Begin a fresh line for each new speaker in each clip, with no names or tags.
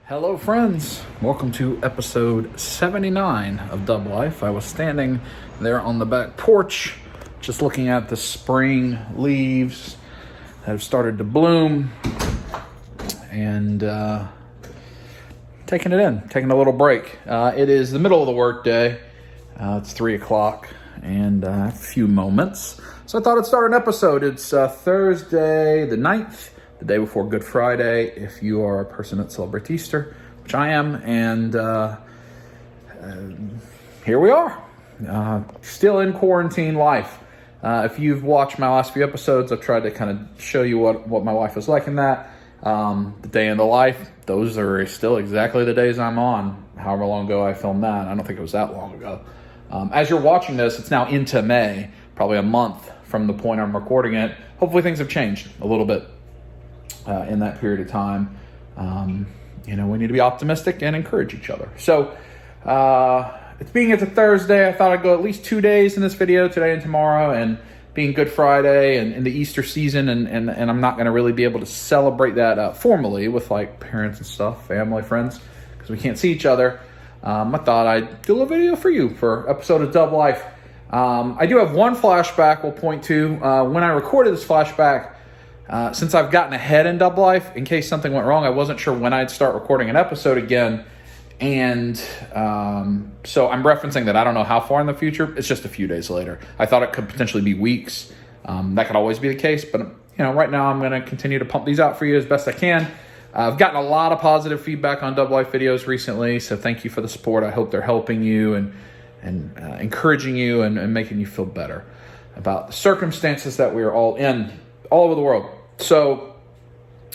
Hello friends, welcome to episode 79 of Dub Life. I was standing there on the back porch just looking at the spring leaves that have started to bloom and taking it in, taking a little break. It is the middle of the work day. It's 3 o'clock and a few moments. So I thought I'd start an episode. It's Thursday the 9th. The day before Good Friday, if you are a person that celebrates Easter, which I am, and here we are, still in quarantine life. If you've watched my last few episodes, I've tried to kind of show you what my life was like in that. The day in the life, those are still exactly the days I'm on, however long ago I filmed that. I don't think it was that long ago. As you're watching this, it's now into May, probably a month from the point I'm recording it. Hopefully things have changed a little bit. In that period of time, we need to be optimistic and encourage each other. So, it's a Thursday, I thought I'd go at least 2 days in this video, today and tomorrow, and being Good Friday and the Easter season, and I'm not going to really be able to celebrate that formally with like parents and stuff, family, friends, because we can't see each other. I thought I'd do a little video for you for episode of Dub Life. I do have one flashback we'll point to. When I recorded this flashback, since I've gotten ahead in Dub Life, in case something went wrong, I wasn't sure when I'd start recording an episode again. And so I'm referencing that I don't know how far in the future. It's just a few days later. I thought it could potentially be weeks. That could always be the case. But, right now I'm going to continue to pump these out for you as best I can. I've gotten a lot of positive feedback on Dub Life videos recently. So thank you for the support. I hope they're helping you and encouraging you and making you feel better about the circumstances that we are all in all over the world. So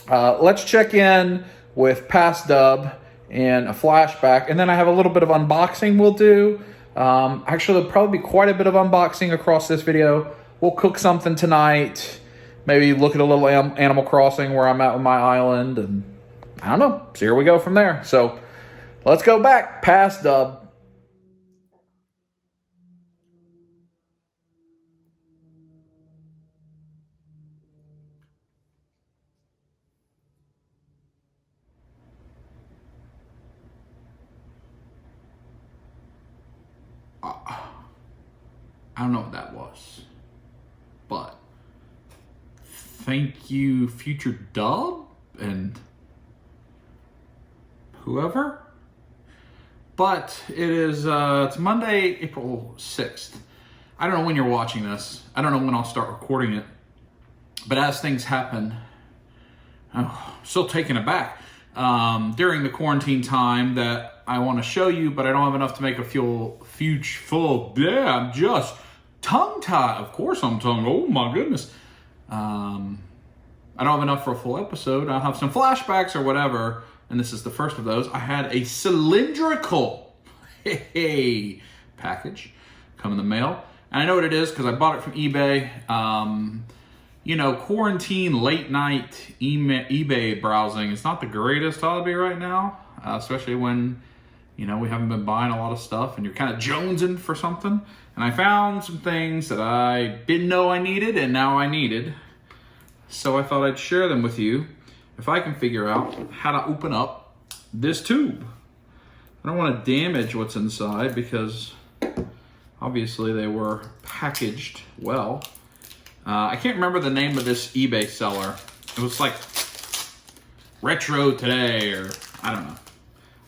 let's check in with past dub and a flashback, and then I have a little bit of unboxing we'll do. Actually, there'll probably be quite a bit of unboxing across this video. We'll cook something tonight, maybe look at a little Animal Crossing where I'm at with my island, and I don't know, so here we go from there. So let's go back past dub. I don't know what that was, but thank you, future dub and whoever. But it is, it's Monday, April 6th. I don't know when you're watching this. I don't know when I'll start recording it. But as things happen, still taken aback. During the quarantine time that I want to show you, but I don't have enough to make a full. Yeah, I'm just tongue-tied. Of course I'm tongue. Oh my goodness. I don't have enough for a full episode. I'll have some flashbacks or whatever, and this is the first of those. I had a cylindrical package come in the mail, and I know what it is because I bought it from eBay. Quarantine late night eBay browsing is not the greatest hobby right now, especially when, we haven't been buying a lot of stuff and you're kind of jonesing for something. And I found some things that I didn't know I needed and now I needed. So I thought I'd share them with you if I can figure out how to open up this tube. I don't want to damage what's inside because obviously they were packaged well. I can't remember the name of this eBay seller. It was like Retro Today, or I don't know.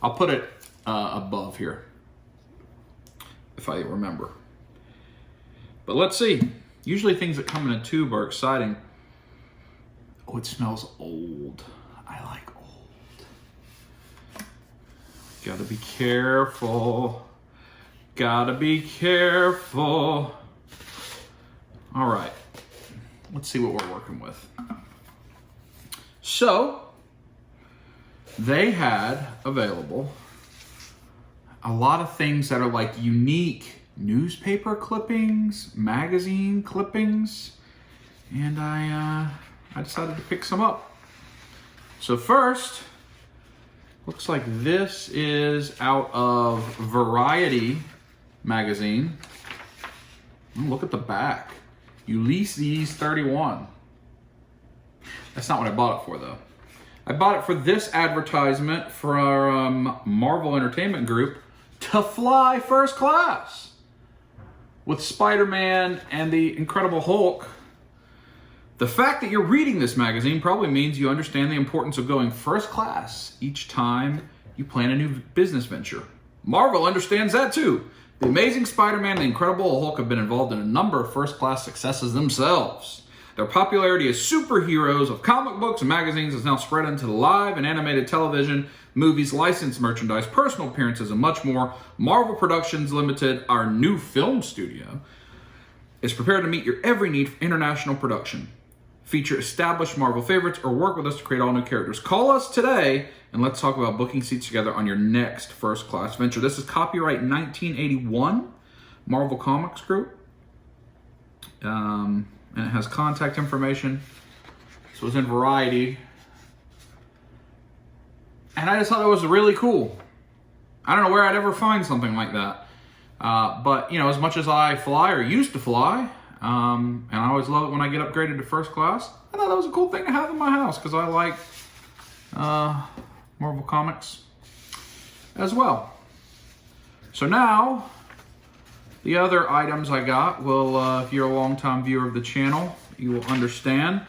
I'll put it above here if I remember. But let's see. Usually things that come in a tube are exciting. Oh, it smells old. I like old. Gotta be careful. Gotta be careful. All right. Let's see what we're working with. So, they had available a lot of things that are like unique newspaper clippings, magazine clippings, and I decided to pick some up. So first, looks like this is out of Variety magazine. Look at the back. Ulysses 31. That's not what I bought it for, though. I bought it for this advertisement from Marvel Entertainment Group to fly first class with Spider-Man and the Incredible Hulk. The fact that you're reading this magazine probably means you understand the importance of going first class each time you plan a new business venture. Marvel understands that too. The Amazing Spider-Man and the Incredible Hulk have been involved in a number of first-class successes themselves. Their popularity as superheroes of comic books and magazines is now spread into the live and animated television, movies, licensed merchandise, personal appearances, and much more. Marvel Productions Limited, our new film studio, is prepared to meet your every need for international production. Feature established Marvel favorites or work with us to create all new characters. Call us today and let's talk about booking seats together on your next first-class venture. This is copyright 1981, Marvel Comics Group. And it has contact information. So it's in Variety. And I just thought it was really cool. I don't know where I'd ever find something like that. But, you know, as much as I fly or used to fly, and I always love it when I get upgraded to first class, I thought that was a cool thing to have in my house because I like Marvel Comics as well. So now, the other items I got will, if you're a longtime viewer of the channel, you will understand.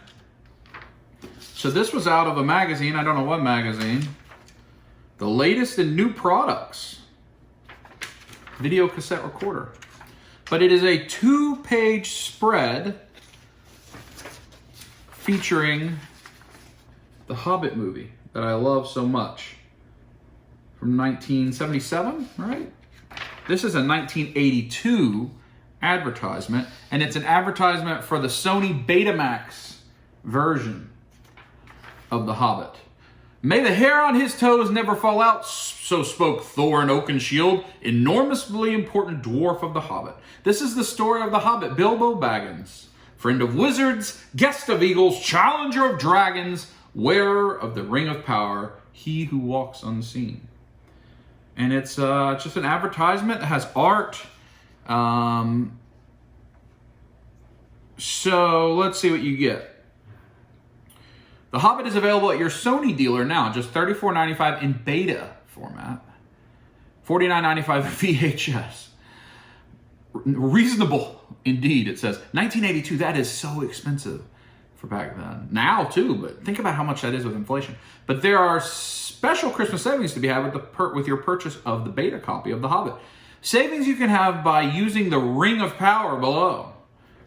So this was out of a magazine, I don't know what magazine. The latest in new products. Video cassette recorder. But it is a 2-page spread featuring the Hobbit movie that I love so much. From 1977, right? This is a 1982 advertisement, and it's an advertisement for the Sony Betamax version of The Hobbit. May the hair on his toes never fall out, so spoke Thor in Oakenshield, enormously important dwarf of The Hobbit. This is the story of the Hobbit, Bilbo Baggins, friend of wizards, guest of eagles, challenger of dragons, wearer of the ring of power, he who walks unseen. And it's just an advertisement that has art. So let's see what you get. The Hobbit is available at your Sony dealer now, just $34.95 in beta format, $49.95 VHS. Reasonable indeed, it says. 1982, that is so expensive for back then. Now too, but think about how much that is with inflation. But there are special Christmas savings to be had with your purchase of the beta copy of The Hobbit. Savings you can have by using the Ring of Power below.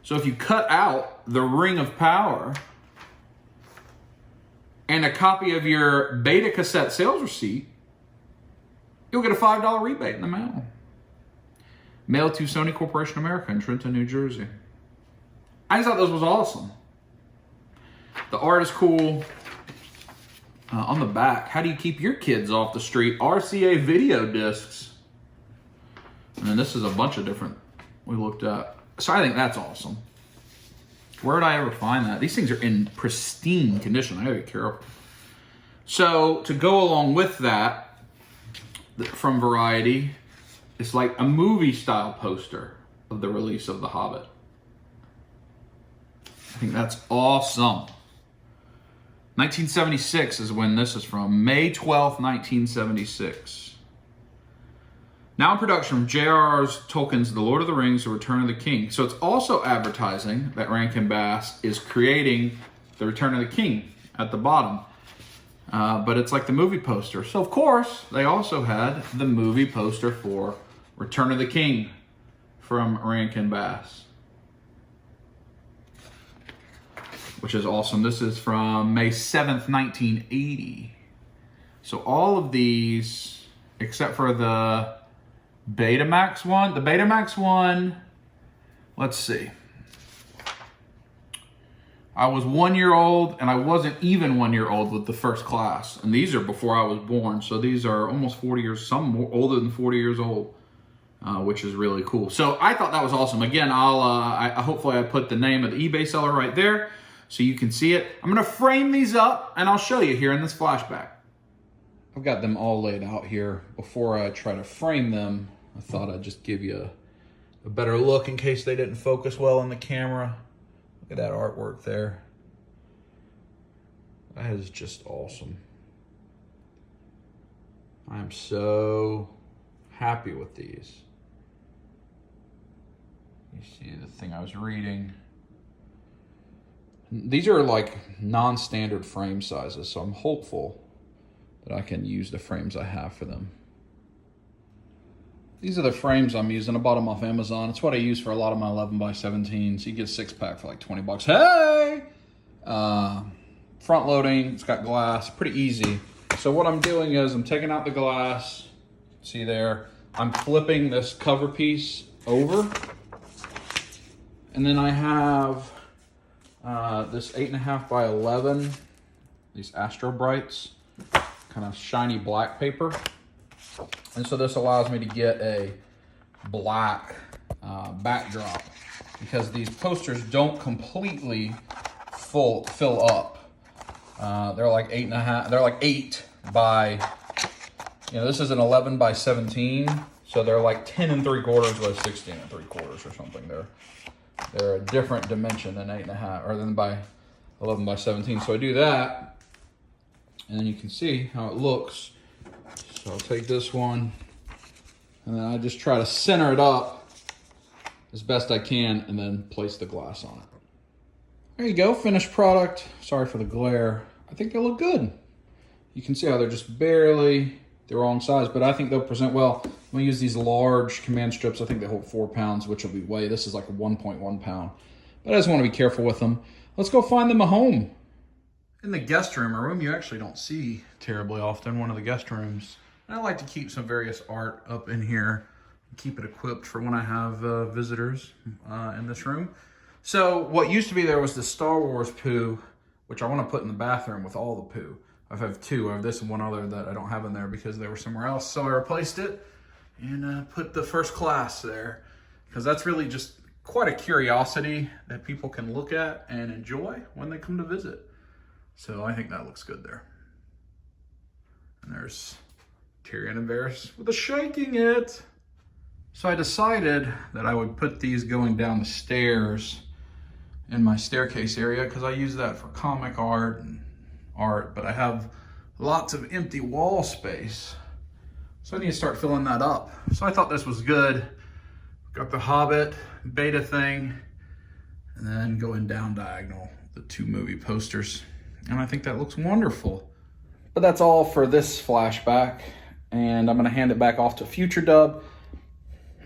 So if you cut out the Ring of Power and a copy of your beta cassette sales receipt, you'll get a $5 rebate in the mail. Mailed to Sony Corporation America in Trenton, New Jersey. I just thought this was awesome. The art is cool. On the back, how do you keep your kids off the street? RCA video discs. And then this is a bunch of different we looked at. So I think that's awesome. Where did I ever find that? These things are in pristine condition. I gotta be careful. So to go along with that, from Variety, it's like a movie style poster of the release of The Hobbit. I think that's awesome. 1976 is when this is from. May 12th, 1976. Now in production from J.R.R. Tolkien's The Lord of the Rings, The Return of the King. So it's also advertising that Rankin Bass is creating The Return of the King at the bottom. But it's like the movie poster. So of course, they also had the movie poster for Return of the King from Rankin Bass, which is awesome. This is from May 7th, 1980. So all of these, except for the Betamax one. The Betamax one, let's see. I was 1 year old, and I wasn't even 1 year old with the first class. And these are before I was born. So these are almost 40 years, some more older than 40 years old, which is really cool. So I thought that was awesome. Again, hopefully I put the name of the eBay seller right there so you can see it. I'm going to frame these up, and I'll show you here in this flashback. I've got them all laid out here. Before I try to frame them, I thought I'd just give you a better look in case they didn't focus well in the camera. Look at that artwork there. That is just awesome. I am so happy with these. You see the thing I was reading. These are like non-standard frame sizes, so I'm hopeful that I can use the frames I have for them. These are the frames I'm using. I bought them off Amazon. It's what I use for a lot of my 11x17s. You get a 6-pack for like 20 bucks. Hey! Front loading, it's got glass, pretty easy. So what I'm doing is I'm taking out the glass. See there? I'm flipping this cover piece over. And then I have this 8.5 by 11, these Astro Brights, kind of shiny black paper. And so this allows me to get a black backdrop because these posters don't completely fill up. They're like 8.5, they're like 8 by, this is an 11 by 17. So they're like 10 3/4 by 16 3/4 or something. They're a different dimension than 8.5 or than by 11 by 17. So I do that, and then you can see how it looks. So I'll take this one, and then I just try to center it up as best I can, and then place the glass on it. There you go, finished product. Sorry for the glare. I think they look good. You can see how they're just barely the wrong size, but I think they'll present well. I'm gonna use these large command strips. I think they hold 4 pounds, which will be way. This is like a 1.1 pound. But I just want to be careful with them. Let's go find them a home. In the guest room, a room you actually don't see terribly often, one of the guest rooms. And I like to keep some various art up in here, keep it equipped for when I have visitors in this room. So what used to be there was the Star Wars poo, which I want to put in the bathroom with all the poo. I have 2. I have this and one other that I don't have in there because they were somewhere else. So I replaced it and put the first class there, because that's really just quite a curiosity that people can look at and enjoy when they come to visit. So I think that looks good there. And there's Tyrion and Varys with the shaking it. So I decided that I would put these going down the stairs in my staircase area, because I use that for comic art and art, but I have lots of empty wall space. So I need to start filling that up. So I thought this was good. Got the Hobbit beta thing, and then going down diagonal, the 2 movie posters. And I think that looks wonderful. But that's all for this flashback, and I'm gonna hand it back off to Future Dub.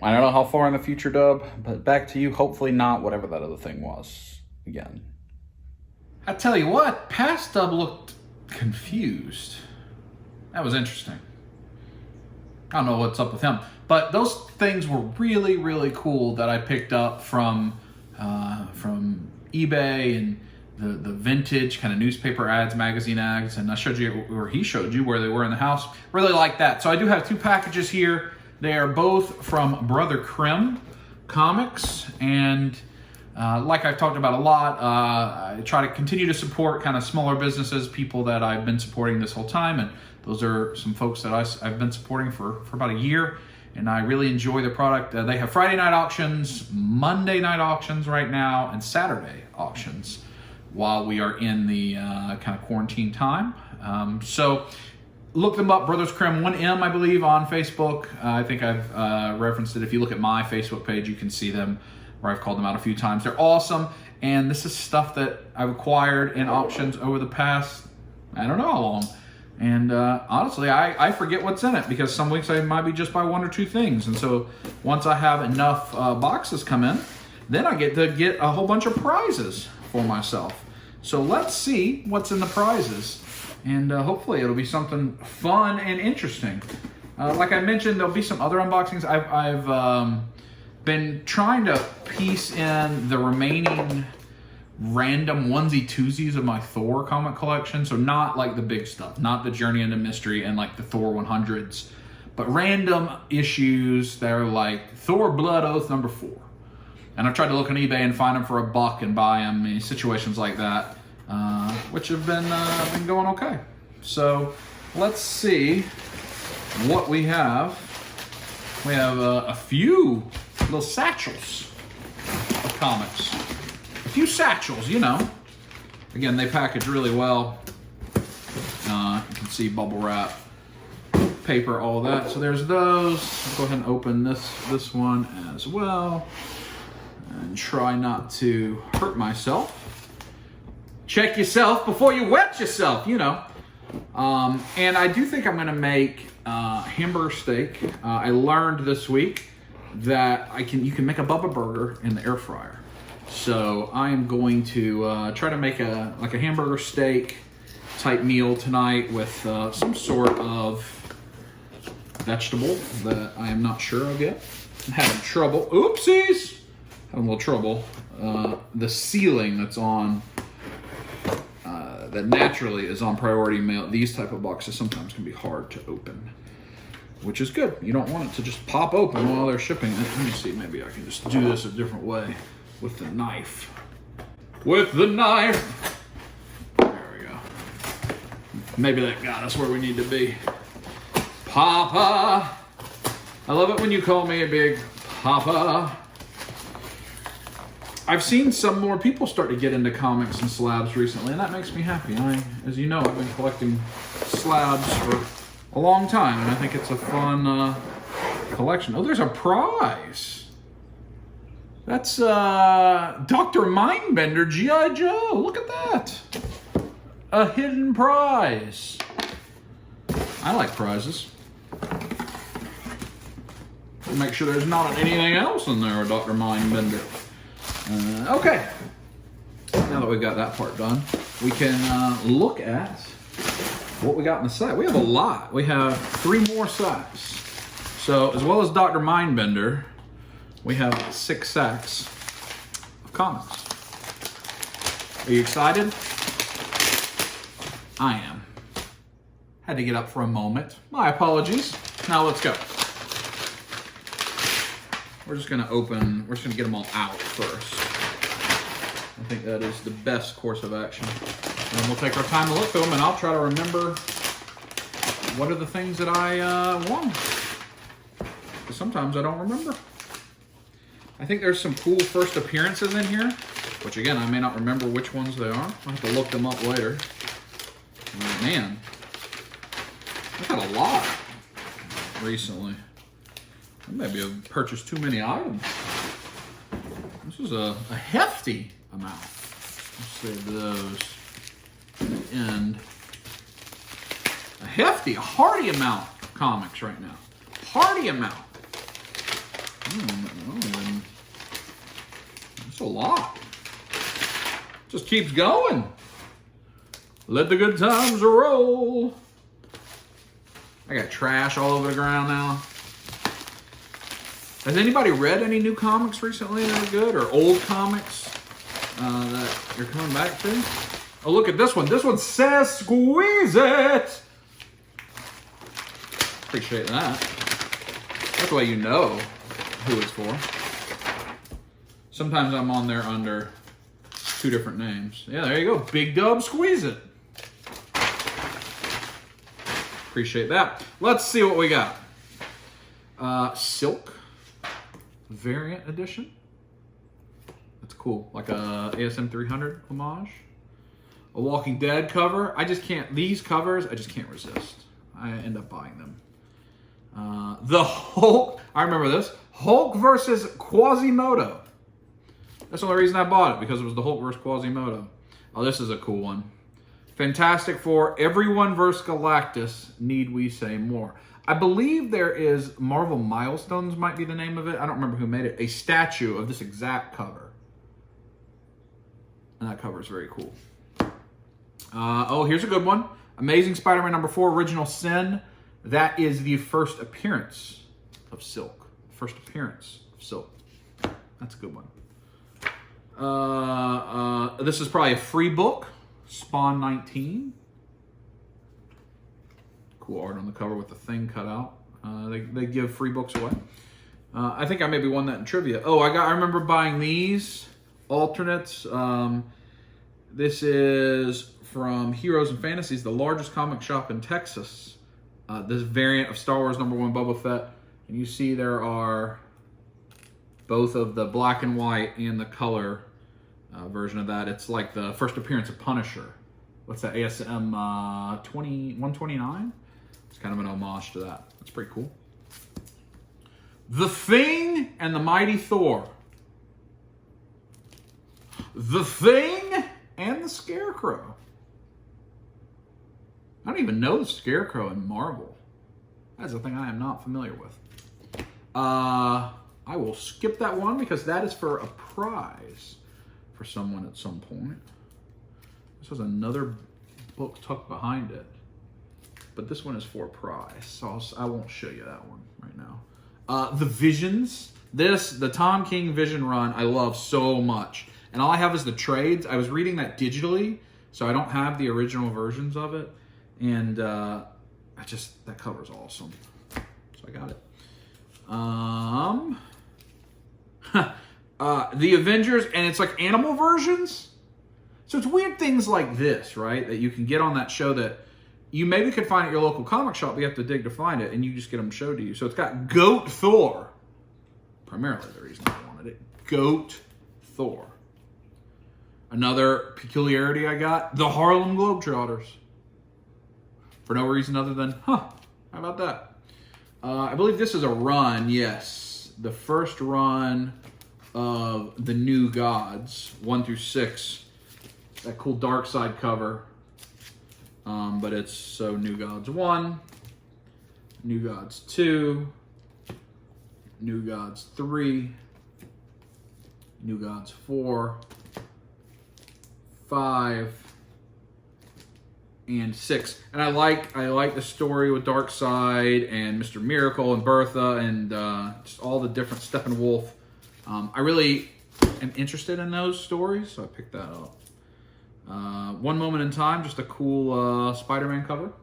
I don't know how far in the future, Dub, but back to you. Hopefully not whatever that other thing was again. I tell you what, past Dub looked confused. That was interesting. I don't know what's up with him, but those things were really, really cool that I picked up from eBay and the vintage kind of newspaper ads, magazine ads, and I showed you, or he showed you where they were in the house. Really like that. So I do have 2 packages here. They are both from Brother Krim Comics, and like I've talked about a lot, I try to continue to support kind of smaller businesses, people that I've been supporting this whole time, and those are some folks that I've been supporting for about a year, and I really enjoy the product. They have Friday night auctions, Monday night auctions right now, and Saturday auctions while we are in the kind of quarantine time. So look them up, Brothers Krim 1M, I believe, on Facebook. I think I've referenced it. If you look at my Facebook page, you can see them, where I've called them out a few times. They're awesome, and this is stuff that I've acquired in auctions over the past, I don't know how long. And honestly, I forget what's in it, because some weeks I might be just buy 1 or 2 things. And so once I have enough boxes come in, then I get to get a whole bunch of prizes for myself. So let's see what's in the prizes. And hopefully it'll be something fun and interesting. Like I mentioned, there'll be some other unboxings. I've been trying to piece in the remaining random onesie-twosies of my Thor comic collection. So not like the big stuff, not the Journey into Mystery and like the Thor 100s, but random issues that are like Thor Blood Oath #4. And I've tried to look on eBay and find them for $1 and buy them in situations like that, which have been going okay. So let's see what we have. We have a few little satchels of comics. A few satchels, you know. Again, they package really well. can see bubble wrap, paper, all that. So there's those. I'll go ahead and open this one as well. And try not to hurt myself. Check yourself before you wet yourself, you know. And I do think I'm going to make hamburger steak. I learned this week that you can make a Bubba burger in the air fryer. So I am going to try to make a hamburger steak type meal tonight with some sort of vegetable that I am not sure of yet. I'm having trouble. Oopsies! Having a little trouble. The ceiling that's on, that naturally is on priority mail. These type of boxes sometimes can be hard to open, which is good. You don't want it to just pop open while they're shipping it. Let me see, maybe I can just do this a different way with the knife. With the knife! There we go. Maybe that got us where we need to be. Papa! I love it when you call me a big Papa. I've seen some more people start to get into comics and slabs recently, and that makes me happy. As you know, I've been collecting slabs for a long time, and I think it's a fun collection. Oh, there's a prize. That's Dr. Mindbender G.I. Joe. Look at that. A hidden prize. I like prizes. Make sure there's not anything else in there, Dr. Mindbender. Okay. Now that we've got that part done, we can look at what we got in the sack. We have a lot. We have 3 more sacks. So, as well as Dr. Mindbender, we have 6 sacks of comics. Are you excited? I am. Had to get up for a moment. My apologies. Now let's go. We're just going to get them all out first. I think that is the best course of action. And then we'll take our time to look through them, and I'll try to remember what are the things that I won. Because sometimes I don't remember. I think there's some cool first appearances in here, which again, I may not remember which ones they are. I'll have to look them up later. Oh, man, I've had a lot recently. I maybe have purchased too many items. This is a hefty amount. Let's save those to the end. A hearty amount of comics right now. Hearty amount. That's a lot. Just keeps going. Let the good times roll. I got trash all over the ground now. Has anybody read any new comics recently that are good, or old comics that you're coming back to? Oh, look at this one. This one says squeeze it. Appreciate that. That's the way you know who it's for. Sometimes I'm on there under 2 different names. Yeah, there you go. Big Dub Squeeze It. Appreciate that. Let's see what we got. Silk variant edition. That's cool. Like a ASM 300 homage. A Walking Dead cover. These covers, I just can't resist. I end up buying them. The Hulk. I remember this. Hulk versus Quasimodo. That's the only reason I bought it, because it was the Hulk versus Quasimodo. Oh, this is a cool one. Fantastic Four, Everyone versus Galactus, need we say more? I believe there is Marvel Milestones might be the name of it. I don't remember who made it. A statue of this exact cover. And that cover is very cool. Oh, here's a good one. Amazing Spider-Man #4, Original Sin. That is the first appearance of Silk. First appearance of Silk. That's a good one. This is probably a free book. Spawn 19. Cool art on the cover with the thing cut out. They give free books away. I think I maybe won that in trivia. Oh, I remember buying these alternates. This is from Heroes and Fantasies, the largest comic shop in Texas. This variant of Star Wars #1 Boba Fett. And you see there are both of the black and white and the color version of that. It's like the first appearance of Punisher what's that, ASM 129? It's kind of an homage to that. That's pretty cool. The Thing and the Mighty Thor. The Thing and the Scarecrow. I don't even know the Scarecrow in Marvel. That's a thing I am not familiar with. I will skip that one because that is for a prize for someone at some point. This has another book tucked behind it. But this one is for a prize, so I won't show you that one right now. The Visions. The Tom King Vision run I love so much. And all I have is the trades. I was reading that digitally, so I don't have the original versions of it. And that cover's awesome. So I got it. The Avengers, and it's like animal versions. So it's weird things like this, right? That you can get on that show that you maybe could find at your local comic shop, but you have to dig to find it, and you just get them showed to you. So it's got Goat Thor. Primarily the reason I wanted it. Goat Thor. Another peculiarity I got, the Harlem Globetrotters. For no reason other than, how about that? I believe this is a run, yes. The first run of the New Gods, 1 through 6. That cool dark side cover. But it's so New Gods 1, New Gods 2, New Gods 3, New Gods 4, 5, and 6. And I like the story with Darkseid and Mr. Miracle and Bertha and just all the different Steppenwolf. I really am interested in those stories, so I picked that up. One Moment in Time, just a cool Spider-Man cover.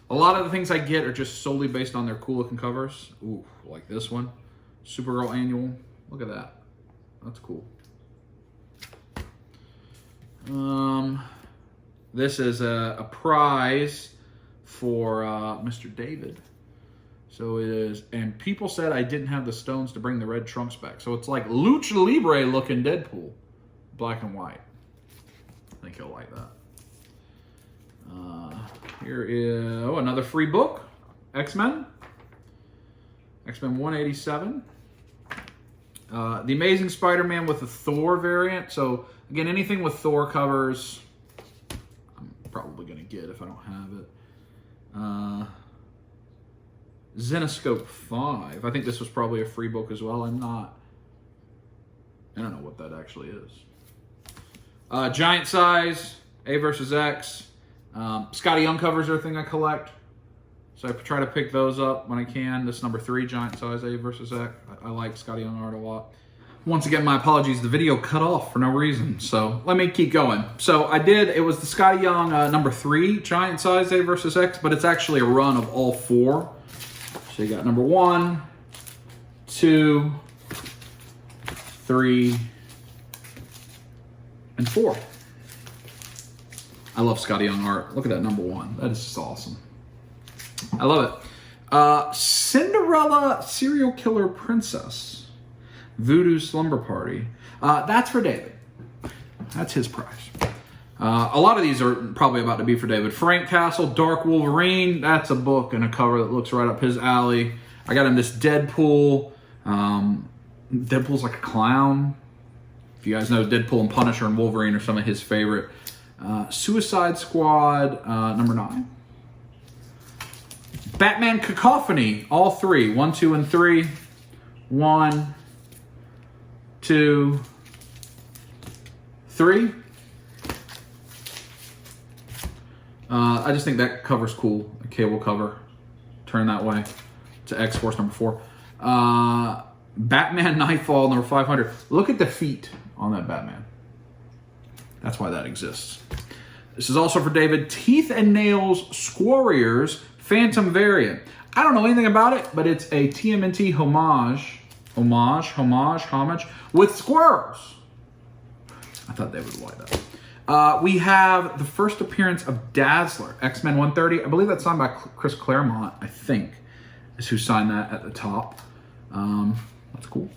A lot of the things I get are just solely based on their cool looking covers. Ooh, like this one. Supergirl Annual. Look at that. That's cool. This is a prize for Mr. David. So it is, and people said I didn't have the stones to bring the red trunks back. So it's like Lucha Libre looking Deadpool. Black and white. I think he'll like that. Here is another free book. X-Men. X-Men 187. The Amazing Spider-Man with the Thor variant. So again, anything with Thor covers, I'm probably going to get if I don't have it. Zenoscope 5. I think this was probably a free book as well. I don't know what that actually is. Giant size, A versus X. Scotty Young covers are a thing I collect. So I try to pick those up when I can. This number 3, giant size, A versus X. I like Scotty Young art a lot. Once again, my apologies. The video cut off for no reason. So let me keep going. So it was the Scotty Young number 3, giant size, A versus X, but it's actually a run of all 4. So you got number 1, 2, 3, and 4. I love Scotty Young art. Look at that number 1. That is just awesome. I love it. Cinderella Serial Killer Princess. Voodoo Slumber Party. That's for David. That's his prize. A lot of these are probably about to be for David. Frank Castle, Dark Wolverine. That's a book and a cover that looks right up his alley. I got him this Deadpool. Deadpool's like a clown. If you guys know, Deadpool and Punisher and Wolverine are some of his favorite. Suicide Squad number 9. Batman Cacophony, all 3. 1, 2, and 3. 1, 2, 3. I just think that cover's cool. A cable cover. Turn that way to X-Force number 4. Batman Nightfall number 500. Look at the feet on that Batman. That's why that exists. This is also for David. Teeth and Nails Squarriors Phantom variant. I don't know anything about it, but it's a TMNT homage with squirrels. I thought they would like that. We have the first appearance of Dazzler, X-Men 130. I believe that's signed by Chris Claremont, I think, is who signed that at the top. That's cool.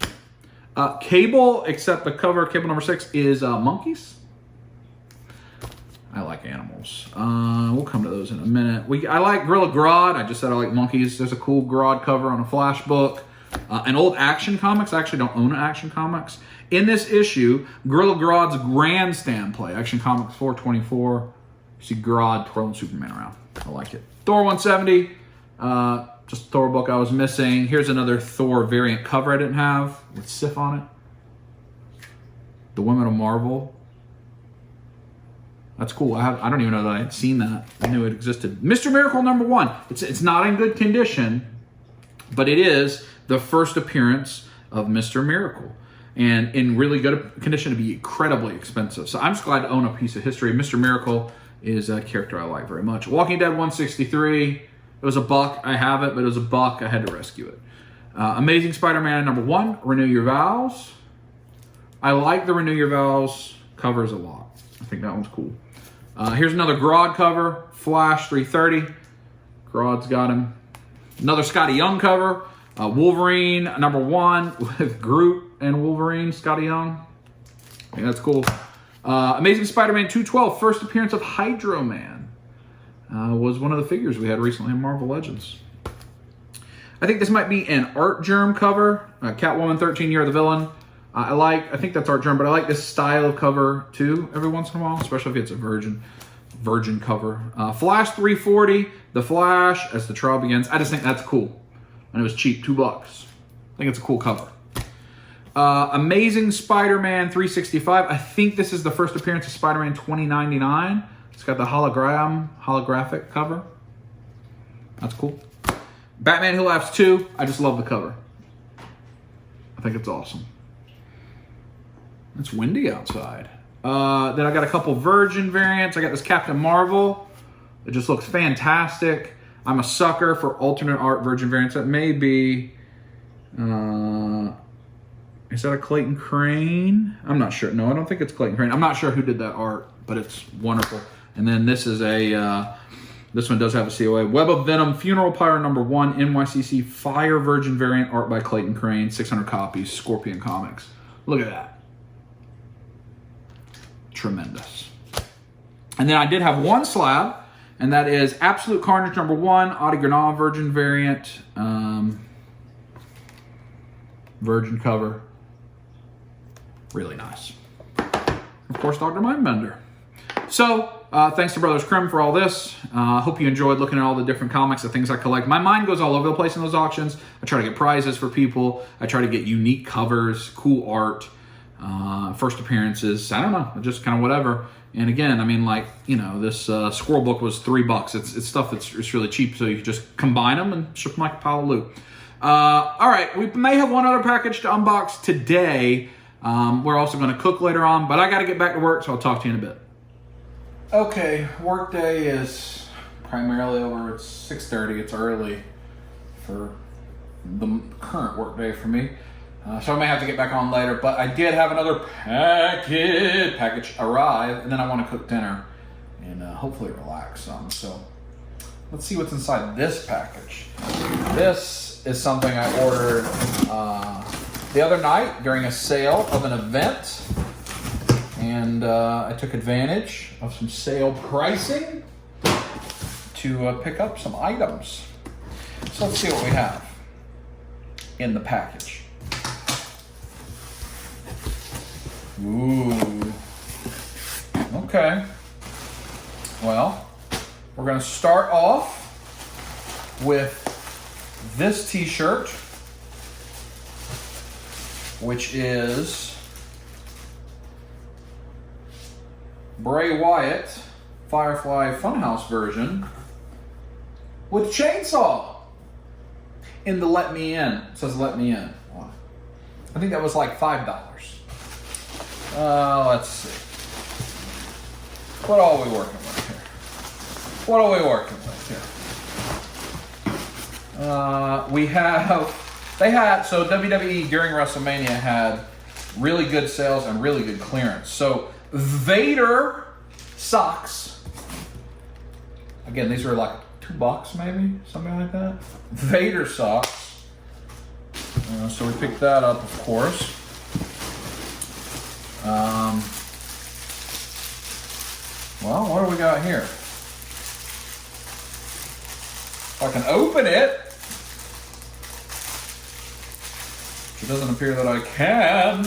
Cable, except the cover, Cable number 6, is Monkeys. I like animals. We'll come to those in a minute. I like Gorilla Grodd. I just said I like monkeys. There's a cool Grodd cover on a Flash book. An old Action Comics. I actually don't own an Action Comics. In this issue, Gorilla Grodd's Grandstand play. Action Comics 424. You see Grodd twirling Superman around. I like it. Thor 170. Just a Thor book I was missing. Here's another Thor variant cover I didn't have with Sif on it. The Women of Marvel. That's cool. I don't even know that I had seen that. I knew it existed. Mr. Miracle #1. It's not in good condition, but it is the first appearance of Mr. Miracle. And in really good condition to be incredibly expensive. So I'm just glad to own a piece of history. Mr. Miracle is a character I like very much. Walking Dead 163. It was $1. I have it, but it was $1. I had to rescue it. Amazing Spider-Man #1. Renew Your Vows. I like the Renew Your Vows covers a lot. I think that one's cool. Here's another Grodd cover. Flash 330. Grodd's got him. Another Scotty Young cover. Wolverine #1 with Groot and Wolverine. Scotty Young. I think that's cool. Amazing Spider-Man 212. First appearance of Hydro Man. Was one of the figures we had recently in Marvel Legends. I think this might be an Art Germ cover. Catwoman 13 Year of the Villain. I think that's Art Germ, but I like this style of cover too every once in a while, especially if it's a virgin cover. Flash 340, The Flash as the trial begins. I just think that's cool. And it was cheap, $2. I think it's a cool cover. Amazing Spider-Man 365. I think this is the first appearance of Spider-Man 2099. It's got the holographic cover. That's cool. Batman Who Laughs 2. I just love the cover. I think it's awesome. It's windy outside. Then I got a couple Virgin variants. I got this Captain Marvel. It just looks fantastic. I'm a sucker for alternate art Virgin variants. That may be... is that a Clayton Crane? I'm not sure. No, I don't think it's Clayton Crane. I'm not sure who did that art, but it's wonderful. And then this is a... this one does have a COA. Web of Venom Funeral Pyre #1 NYCC Fire Virgin variant art by Clayton Crane. 600 copies. Scorpion Comics. Look at that. Tremendous. And then I did have one slab, and that is Absolute Carnage #1, Adi Granat Virgin variant, Virgin cover. Really nice. Of course, Dr. Mindbender. So, thanks to Brothers Krim for all this. Hope you enjoyed looking at all the different comics, the things I collect. My mind goes all over the place in those auctions. I try to get prizes for people. I try to get unique covers, cool art. First appearances, I don't know, just kind of whatever. And again, I mean, like, you know, this squirrel book was $3. It's stuff it's really cheap, so you just combine them and ship them like a pile of loot. All right, we may have one other package to unbox today. We're also going to cook later on, but I got to get back to work, so I'll talk to you in a bit. Okay, work day is primarily over. It's 6:30. It's early for the current work day for me. So I may have to get back on later, but I did have another package arrive, and then I want to cook dinner and hopefully relax some. So let's see what's inside this package. This is something I ordered the other night during a sale of an event, and I took advantage of some sale pricing to pick up some items. So let's see what we have in the package. Ooh. Okay. Well, we're going to start off with this t-shirt, which is Bray Wyatt Firefly Funhouse version with chainsaw in the Let Me In. It says Let Me In. I think that was like $5. Let's see. What are we working with here? What are we working with here? So WWE during WrestleMania had really good sales and really good clearance. So Vader socks. Again, these were like $2 maybe, something like that. Vader socks. So we picked that up, of course. Well, what do we got here? If I can open it. It doesn't appear that I can.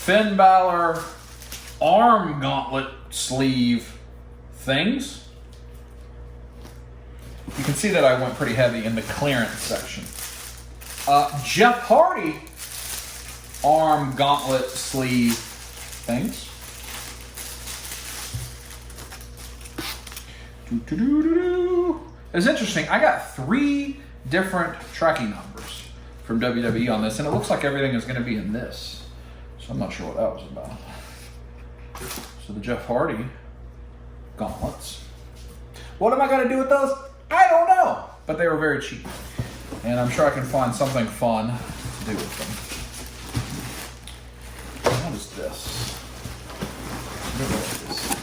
Finn Balor arm gauntlet sleeve things. You can see that I went pretty heavy in the clearance section. Jeff Hardy arm gauntlet sleeve things. It's interesting. I got 3 different tracking numbers from WWE on this, and it looks like everything is going to be in this. So I'm not sure what that was about. So the Jeff Hardy gauntlets. What am I going to do with those? I don't know. But they were very cheap. And I'm sure I can find something fun to do with them. What is this? I don't know what this is.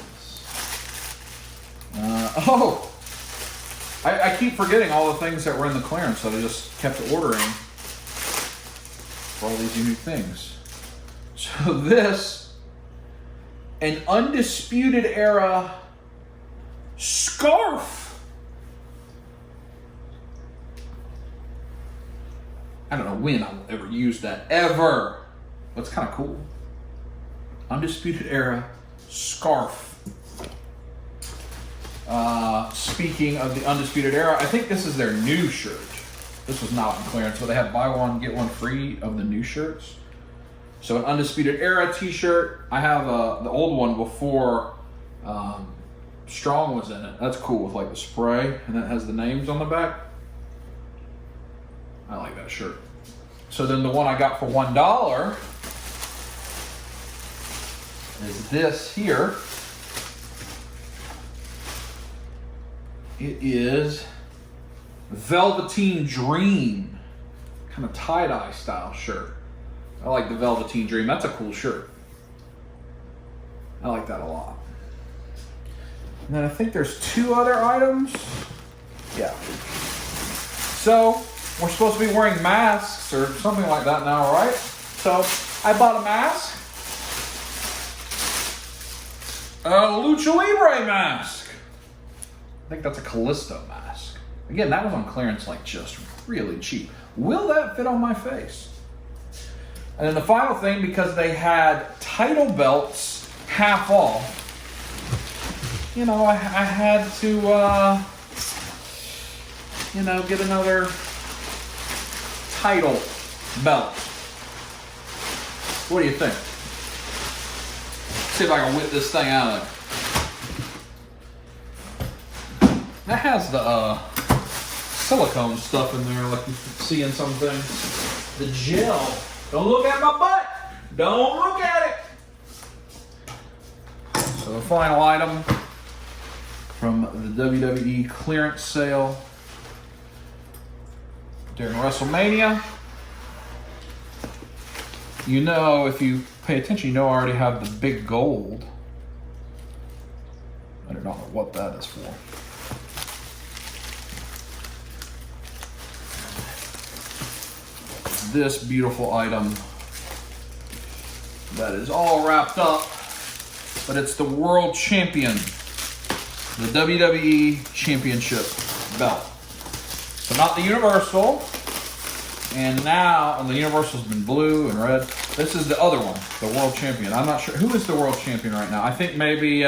I keep forgetting all the things that were in the clearance that I just kept ordering for all these unique things. So this, an Undisputed Era Scarf. I don't know when I will ever use that, ever. But it's kind of cool. Undisputed Era Scarf. Speaking of the Undisputed Era, I think this is their new shirt. This was not on clearance, but they have buy one, get one free of the new shirts. So an Undisputed Era t-shirt. I have the old one before Strong was in it. That's cool with like the spray, and it has the names on the back. I like that shirt. So then the one I got for $1 is this here. It is Velveteen Dream, kind of tie-dye style shirt. I like the Velveteen Dream. That's a cool shirt. I like that a lot. And then I think there's 2 other items. Yeah. So we're supposed to be wearing masks or something like that now, right? So I bought a mask. A Lucha Libre mask. I think that's a Callisto mask. Again, that was on clearance, like just really cheap. Will that fit on my face? And then the final thing, because they had title belts half off, you know, I had to, you know, get another title belt. What do you think? See if I can whip this thing out of there. That has the silicone stuff in there, like you can see in some things. The gel. Don't look at my butt. Don't look at it. So the final item from the WWE clearance sale during WrestleMania. You know, if you pay attention, you know I already have the big gold. I don't know what that is for. This beautiful item that is all wrapped up, but it's the World Champion, the WWE Championship belt. So not the Universal, and now the Universal's been blue and red. This is the other one, the World Champion. I'm not sure who is the World Champion right now. I think maybe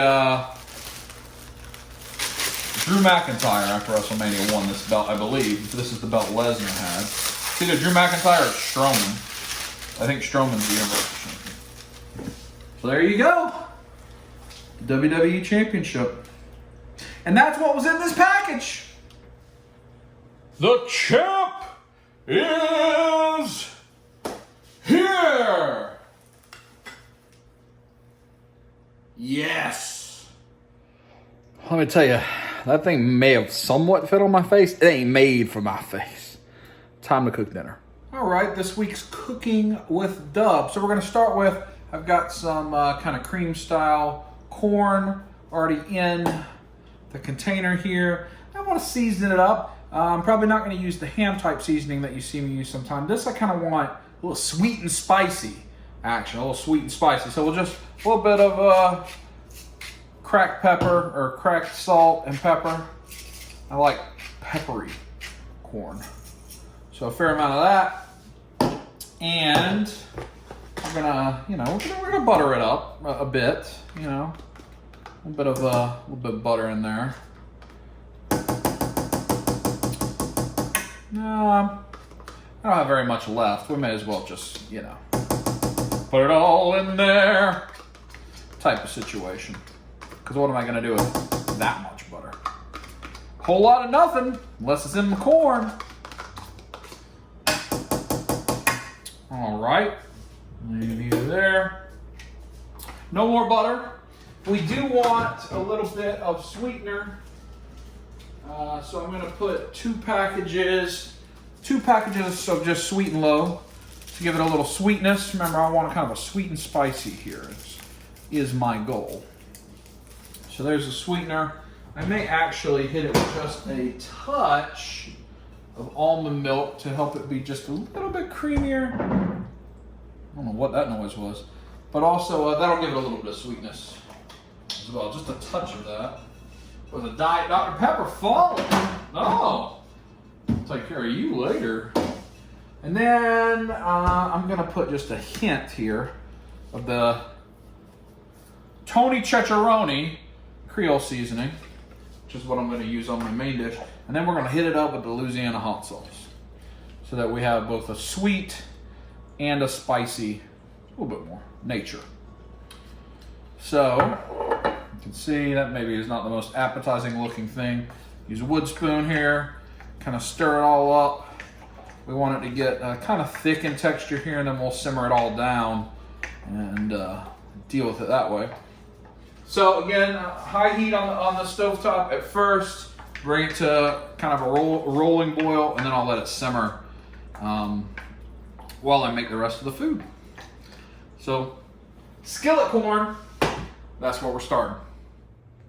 Drew McIntyre after WrestleMania won this belt, I believe. This is the belt Lesnar had. It's either Drew McIntyre or Strowman. I think Strowman's the Universal Champion. So there you go. WWE Championship. And that's what was in this package. The champ is here. Yes. Let me tell you, that thing may have somewhat fit on my face. It ain't made for my face. Time to cook dinner. All right, this week's cooking with Dub. So we're going to start with, I've got some kind of cream style corn already in the container here. I want to season it up. I'm probably not going to use the ham type seasoning that you see me use sometimes. This I kind of want a little sweet and spicy action, a little sweet and spicy. So we'll just a little bit of cracked pepper or cracked salt and pepper. I like peppery corn. So a fair amount of that. And we're gonna, we're gonna butter it up a bit, a little bit of butter in there. No, I don't have very much left. We may as well just, put it all in there type of situation. Because what am I gonna do with that much butter? Whole lot of nothing, unless it's in the corn. All right, leave you there. No more butter. We do want a little bit of sweetener. So I'm gonna put two packages of just sweet and low to give it a little sweetness. Remember, I want kind of a sweet and spicy here, is my goal. So there's the sweetener. I may actually hit it with just a touch of almond milk to help it be just a little bit creamier. I don't know what that noise was, but also that'll give it a little bit of sweetness as well. Just a touch of that. With a Diet Dr. Pepper falling. Oh, I'll take care of you later. And then I'm gonna put just a hint here of the Tony Chicharroni Creole seasoning, which is what I'm gonna use on my main dish. And then we're gonna hit it up with the Louisiana hot sauce so that we have both a sweet and a spicy, a little bit more nature. So, you can see that maybe is not the most appetizing looking thing. Use a wood spoon here, kind of stir it all up. We want it to get kind of thick in texture here, and then we'll simmer it all down and deal with it that way. So again, high heat on the stovetop at first, bring it to kind of a rolling boil, and then I'll let it simmer while I make the rest of the food. So skillet corn, that's where we're starting.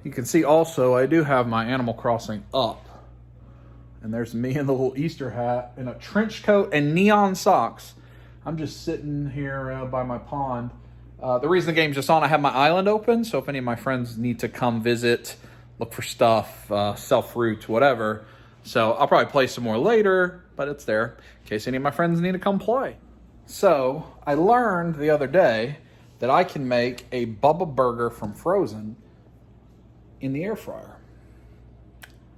You can see also I do have my Animal Crossing up. And there's me in the little Easter hat in a trench coat and neon socks. I'm just sitting here by my pond. The reason the game's just on, I have my island open, so if any of my friends need to come visit, look for stuff, sell fruit, whatever. So I'll probably play some more later, but it's there in case any of my friends need to come play. So I learned the other day that I can make a Bubba burger from Frozen in the air fryer.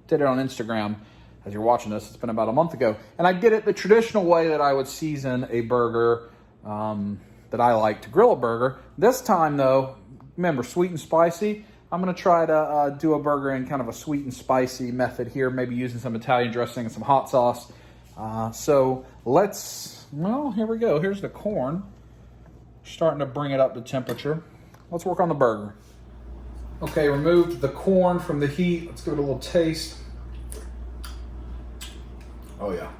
Did it on Instagram. As you're watching this, it's been about a month ago. And I did it the traditional way that I would season a burger that I like to grill a burger. This time though, remember, sweet and spicy. I'm gonna try to do a burger in kind of a sweet and spicy method here, maybe using some Italian dressing and some hot sauce. So here we go. Here's the corn. Starting to bring it up to temperature. Let's work on the burger. Okay, removed the corn from the heat. Let's give it a little taste. Oh yeah,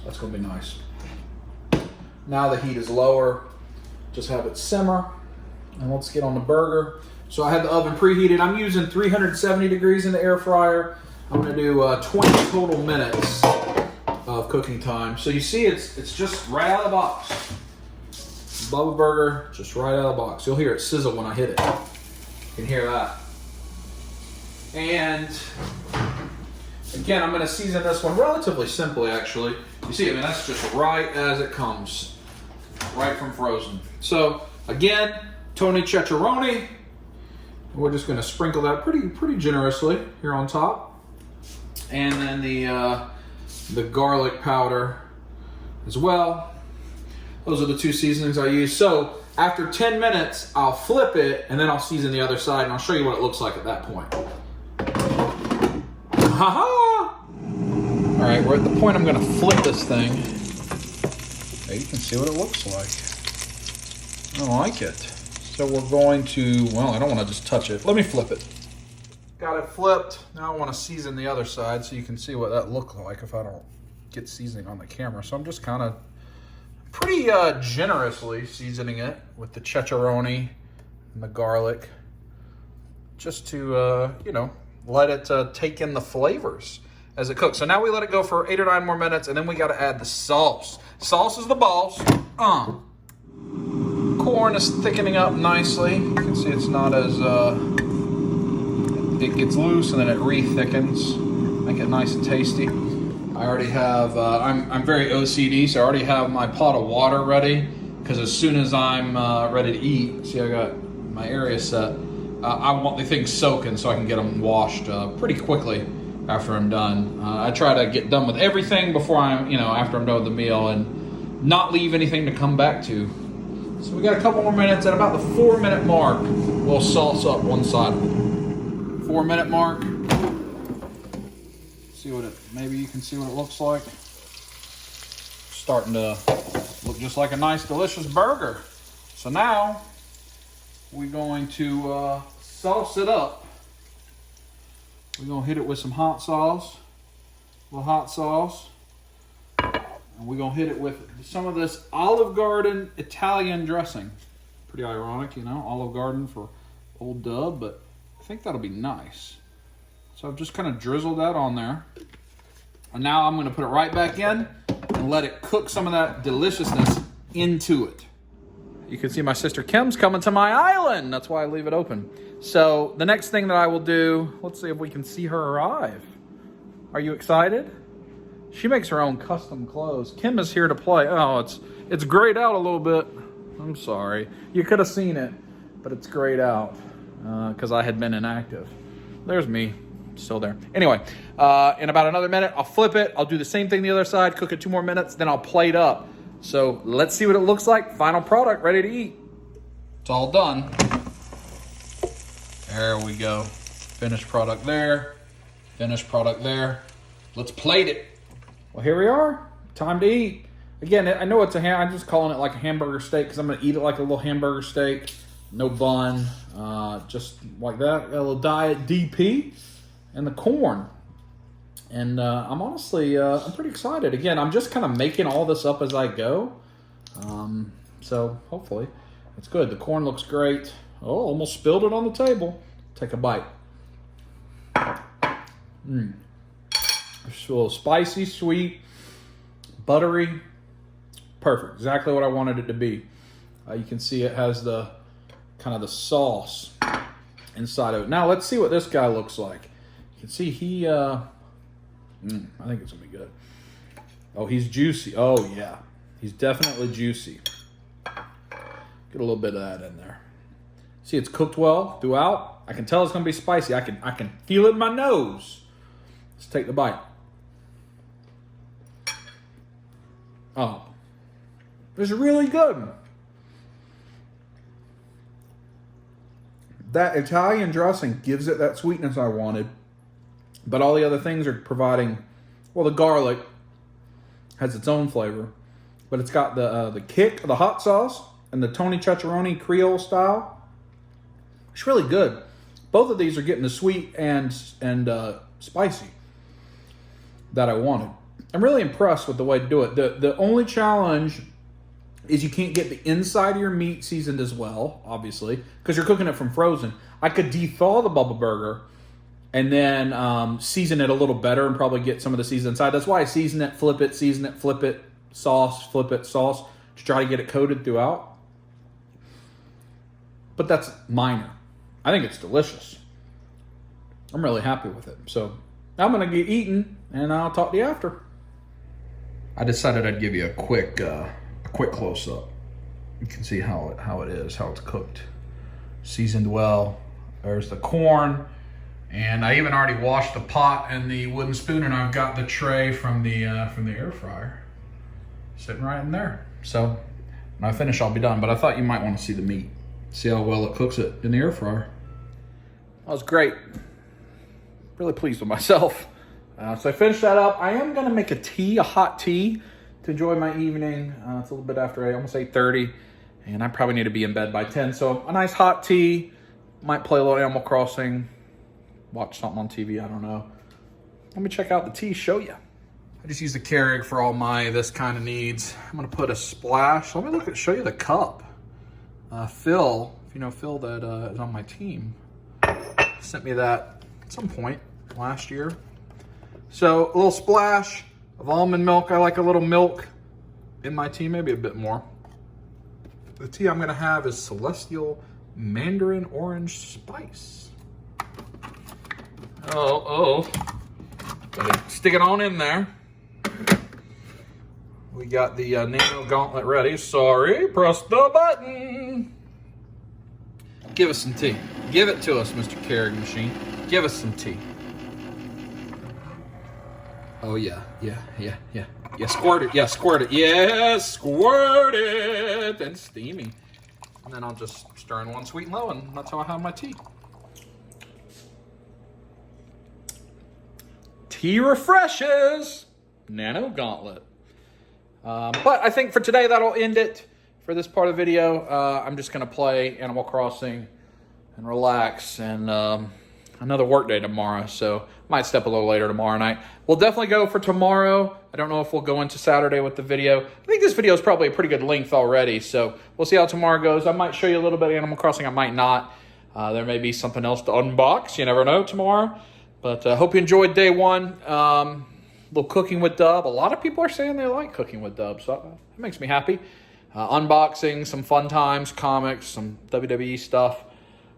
that's gonna be nice. Now the heat is lower. Just have it simmer, and let's get on the burger. So I had the oven preheated. I'm using 370 degrees in the air fryer. I'm gonna do 20 total minutes of cooking time. So you see it's just right out of the box. Bubba burger, just right out of the box. You'll hear it sizzle when I hit it. You can hear that. And again, I'm going to season this one relatively simply, actually. You see, that's just right as it comes, right from Frozen. So again, Tony Chicharoni. We're just going to sprinkle that pretty generously here on top, and then the garlic powder as well. Those are the two seasonings I use. So after 10 minutes, I'll flip it, and then I'll season the other side, and I'll show you what it looks like at that point. Ha-ha! All right, we're at the point I'm gonna flip this thing. Okay, you can see what it looks like. I like it. So we're going to, well, I don't wanna just touch it. Let me flip it. Got it flipped. Now I wanna season the other side so you can see what that looks like if I don't get seasoning on the camera. So I'm just kind of pretty generously seasoning it with the chicharoni and the garlic, just to, let it take in the flavors as it cooks. So now we let it go for 8 or 9 more minutes, and then we got to add the sauce. Sauce is the boss. corn is thickening up nicely. You can see it's not as, it gets loose and then it re-thickens. Make it nice and tasty. I already have, I'm very OCD, so I already have my pot of water ready, because as soon as I'm ready to eat, see I got my area set, I want the things soaking so I can get them washed pretty quickly after I'm done. I try to get done with everything before I'm, after I'm done with the meal and not leave anything to come back to. So we got a couple more minutes. At about the 4-minute mark, we'll sauce up one side. 4-minute mark. See what maybe you can see what it looks like. Starting to look just like a nice, delicious burger. So now we're going to sauce it up. We're gonna hit it with some hot sauce, a little hot sauce, and we're gonna hit it with some of this Olive Garden Italian dressing. Pretty ironic, Olive Garden for Old Dub, but I think that'll be nice. So I've just kind of drizzled that on there. And now I'm gonna put it right back in and let it cook some of that deliciousness into it. You can see my sister Kim's coming to my island. That's why I leave it open. So the next thing that I will do, let's see if we can see her arrive. Are you excited? She makes her own custom clothes. Kim is here to play. Oh, it's grayed out a little bit. I'm sorry. You could have seen it, but it's grayed out because I had been inactive. There's me, still there. Anyway, in about another minute, I'll flip it. I'll do the same thing the other side, cook it 2 more minutes, then I'll plate up. So let's see what it looks like. Final product, ready to eat. It's all done. There we go. Finished product there. Finished product there. Let's plate it. Well, here we are. Time to eat. Again, I know it's I'm just calling it like a hamburger steak because I'm going to eat it like a little hamburger steak. No bun. Just like that. A little diet DP. And the corn. And I'm honestly, I'm pretty excited. Again, I'm just kind of making all this up as I go. So hopefully it's good. The corn looks great. Oh, almost spilled it on the table. Take a bite. It's a little spicy, sweet, buttery. Perfect. Exactly what I wanted it to be. You can see it has the kind of the sauce inside of it. Now let's see what this guy looks like. You can see he, I think it's gonna be good. Oh, he's juicy. Oh yeah, he's definitely juicy. Get a little bit of that in there. See, it's cooked well throughout. I can tell it's gonna be spicy. I can feel it in my nose. Let's take the bite. Oh, it's really good. That Italian dressing gives it that sweetness I wanted, but all the other things are providing. Well, the garlic has its own flavor, but it's got the kick of the hot sauce and the Tony Chicharroni Creole style. It's really good. Both of these are getting the sweet and spicy that I wanted. I'm really impressed with the way to do it. The only challenge is you can't get the inside of your meat seasoned as well, obviously, because you're cooking it from frozen. I could dethaw the Bubba Burger and then season it a little better and probably get some of the season inside. That's why I season it, flip it, sauce, flip it, sauce, to try to get it coated throughout. But that's minor. I think it's delicious. I'm really happy with it. So I'm going to get eating, and I'll talk to you after. I decided I'd give you a quick close-up. You can see how it is, how it's cooked. Seasoned well. There's the corn. And I even already washed the pot and the wooden spoon, and I've got the tray from the air fryer sitting right in there. So when I finish, I'll be done. But I thought you might want to see the meat. See how well it cooks it in the air fryer. That was great. Really pleased with myself. So I finished that up. I am going to make a hot tea, to enjoy my evening. It's a little bit after almost 8:30, and I probably need to be in bed by 10. So a nice hot tea. Might play a little Animal Crossing. Watch something on TV, I don't know. Let me check out the tea, show you. I just use the Keurig for all my this kind of needs. I'm gonna put a splash. Let me show you the cup. Phil, if you know Phil that is on my team, sent me that at some point last year. So a little splash of almond milk. I like a little milk in my tea, maybe a bit more. The tea I'm gonna have is Celestial Mandarin Orange Spice. Stick it on in there. We got the Nano Gauntlet ready. Sorry, press the button. Give us some tea. Give it to us, Mr. Keurig Machine. Give us some tea. Oh yeah. Yeah, squirt it. Yeah, squirt it. Yes, squirt it. And steamy. And then I'll just stir in one sweet and low, and that's how I have my tea. Tea refreshes. Nano Gauntlet. But I think for today, that'll end it for this part of the video. I'm just going to play Animal Crossing and relax, and another work day tomorrow, so might step a little later tomorrow night. We'll definitely go for tomorrow. I don't know if we'll go into Saturday with the video. I think this video is probably a pretty good length already, so we'll see how tomorrow goes. I might show you a little bit of Animal Crossing. I might not. There may be something else to unbox. You never know tomorrow. But I hope you enjoyed day one. Little cooking with Dub. A lot of people are saying they like cooking with Dub, so that makes me happy. Unboxing, some fun times, comics, some WWE stuff.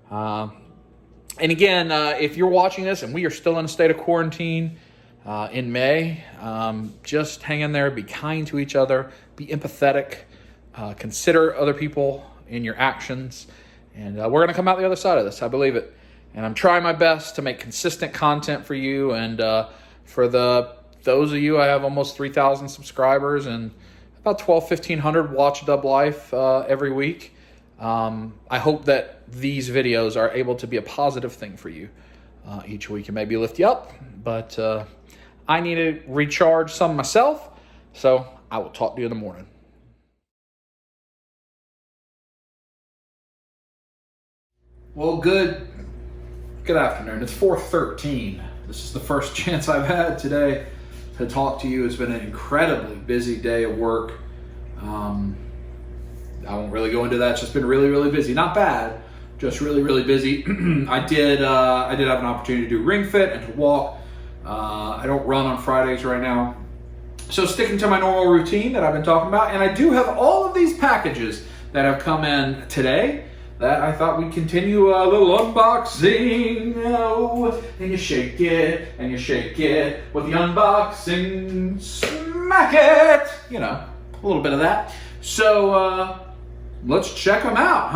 And again, if you're watching this and we are still in a state of quarantine in May, just hang in there, be kind to each other, be empathetic, consider other people in your actions, and we're going to come out the other side of this. I believe it. And I'm trying my best to make consistent content for you, and for those of you, I have almost 3,000 subscribers and about 1,500 watch Dub Life every week. I hope that these videos are able to be a positive thing for you each week and maybe lift you up. But I need to recharge some myself, so I will talk to you in the morning. Well, good afternoon. It's 4:13. This is the first chance I've had today to talk to you. It's been an incredibly busy day of work. I won't really go into that. It's just been really, really busy. Not bad, just really, really busy. I did have an opportunity to do ring fit and to walk. I don't run on Fridays right now, so sticking to my normal routine that I've been talking about. And I do have all of these packages that have come in today that I thought we'd continue a little unboxing. Oh, and you shake it, and you shake it with the unboxing. Smack it! You know, a little bit of that. So, let's check them out,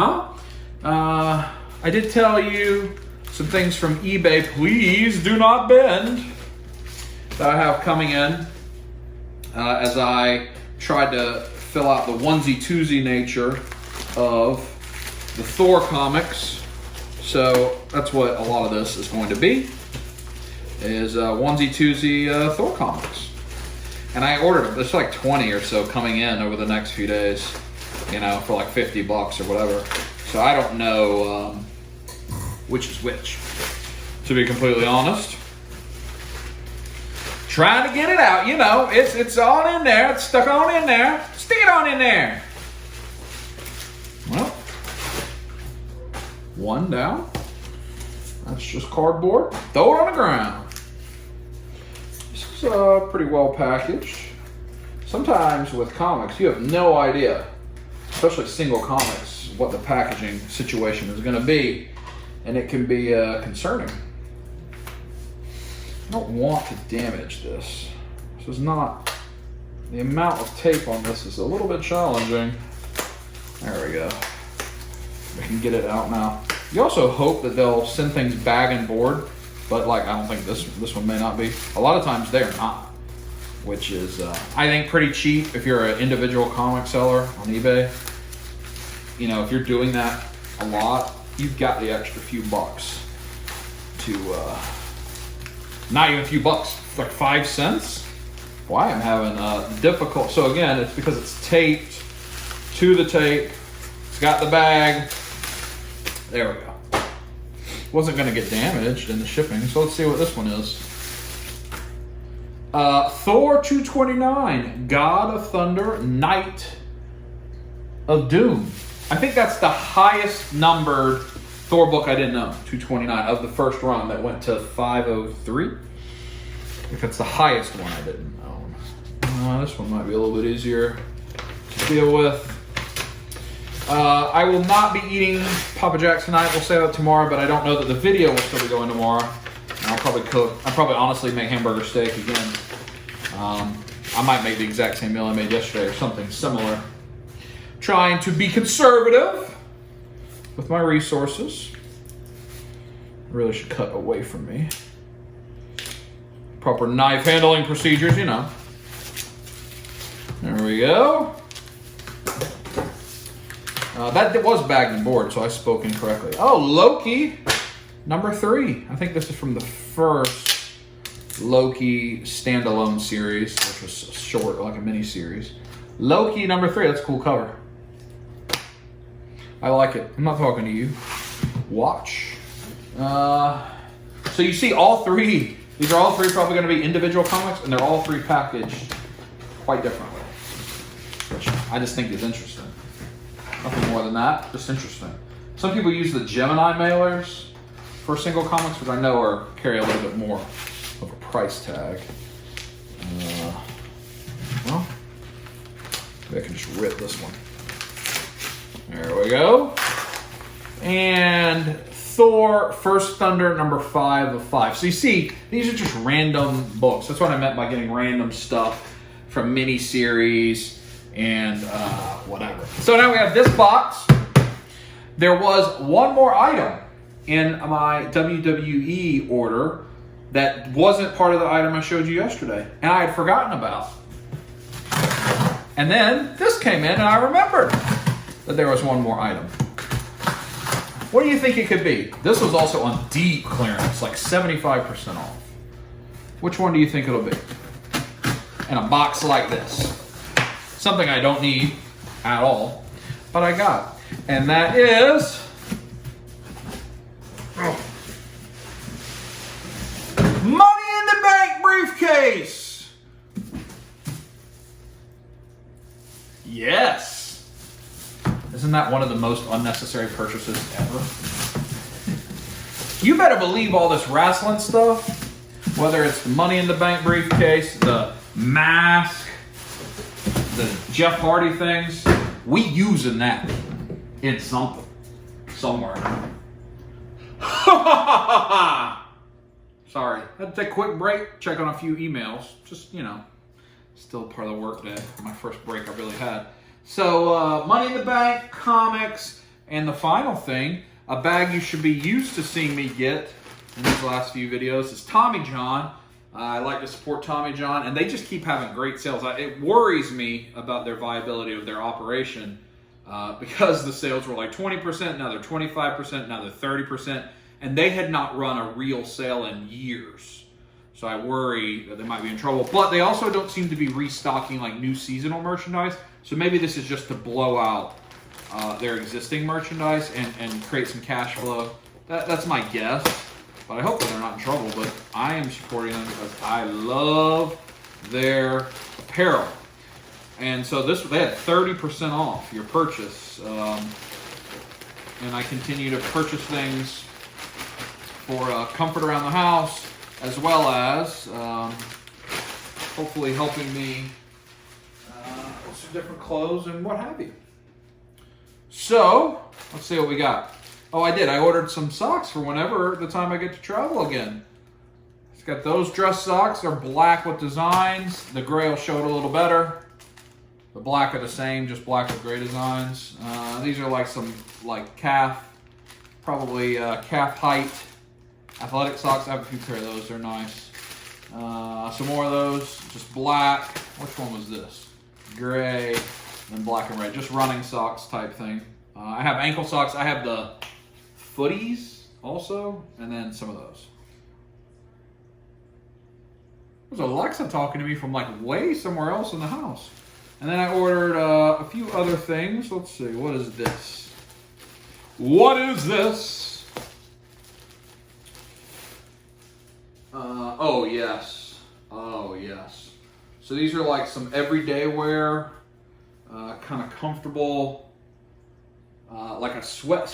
huh? I did tell you some things from eBay. Please do not bend. That I have coming in as I tried to fill out the onesie-twosie nature of the Thor comics. So that's what a lot of this is going to be, is onesie-twosie Thor comics. And I ordered them. There's like 20 or so coming in over the next few days, you know, for like $50 or whatever. So I don't know which is which, to be completely honest. Trying to get it out, you know, it's on in there, it's stuck on in there. Stick it on in there. Well, one down. That's just cardboard. Throw it on the ground. This is pretty well packaged. Sometimes with comics, you have no idea, especially single comics, what the packaging situation is going to be, and it can be concerning. I don't want to damage this. This is not, the amount of tape on this is a little bit challenging. There we go. We can get it out now. You also hope that they'll send things bag and board, but like I don't think this one may not be. A lot of times they're not, which is I think pretty cheap if you're an individual comic seller on eBay. You know, if you're doing that a lot, you've got the extra few bucks to not even a few bucks, like 5 cents. Why I'm having difficult. So again, it's because it's taped to the tape. It's got the bag. There we go. Wasn't going to get damaged in the shipping, so let's see what this one is. Thor 229, God of Thunder, Knight of Doom. I think that's the highest numbered Thor book I didn't own, 229, of the first run that went to 503. If it's the highest one I didn't own. This one might be a little bit easier to deal with. I will not be eating Papa Jack's tonight. We'll say that tomorrow, but I don't know that the video will still be going tomorrow. And I'll probably honestly make hamburger steak again. I might make the exact same meal I made yesterday or something similar. Trying to be conservative with my resources. I really should cut away from me. Proper knife handling procedures, you know. There we go. That was bagged and board, so I spoke incorrectly. Oh, Loki, number 3. I think this is from the first Loki standalone series, which was short, like a mini series. Loki number 3. That's a cool cover. I like it. I'm not talking to you. Watch. So you see all 3. These are all 3 probably going to be individual comics, and they're all 3 packaged quite differently, which I just think is interesting. Nothing more than that, just interesting. Some people use the Gemini mailers for single comics, which I know carry a little bit more of a price tag. Well, maybe I can just rip this one. There we go. And Thor, First Thunder, number 5 of 5. So you see, these are just random books. That's what I meant by getting random stuff from mini-series and whatever. So now we have this box. There was one more item in my WWE order that wasn't part of the item I showed you yesterday, and I had forgotten about. And then this came in, and I remembered that there was one more item. What do you think it could be? This was also on deep clearance, like 75% off. Which one do you think it'll be? In a box like this. Something I don't need at all, but I got. And that is Money in the Bank briefcase. Yes. Isn't that one of the most unnecessary purchases ever? You better believe all this wrestling stuff, whether it's the Money in the Bank briefcase, the mask, the Jeff Hardy things, we using that in something, somewhere. Sorry, had to take a quick break, check on a few emails. Just, you know, still part of the work day. My first break I really had. So, Money in the Bank, comics, and the final thing, a bag you should be used to seeing me get in these last few videos is Tommy John. I like to support Tommy John, and they just keep having great sales. It worries me about their viability of their operation because the sales were like 20%, now they're 25%, now they're 30%, and they had not run a real sale in years. So I worry that they might be in trouble. But they also don't seem to be restocking like new seasonal merchandise, so maybe this is just to blow out their existing merchandise and create some cash flow. That's my guess. But I hope that they're not in trouble, but I am supporting them because I love their apparel. And so they had 30% off your purchase. And I continue to purchase things for comfort around the house, as well as hopefully helping me with some different clothes and what have you. So, let's see what we got. Oh, I did. I ordered some socks for whenever the time I get to travel again. It's got those dress socks. They're black with designs. The gray will show it a little better. The black are the same, just black with gray designs. These are like some calf, probably calf height athletic socks. I have a few pair of those. They're nice. Some more of those, just black. Which one was this? Gray, and black and red. Just running socks type thing. I have ankle socks. I have the footies also, and then some of those. There's Alexa talking to me from like way somewhere else in the house. And then I ordered a few other things. Let's see, what is this? What is this? Oh yes. Oh yes. So these are like some everyday wear, kind of comfortable, like a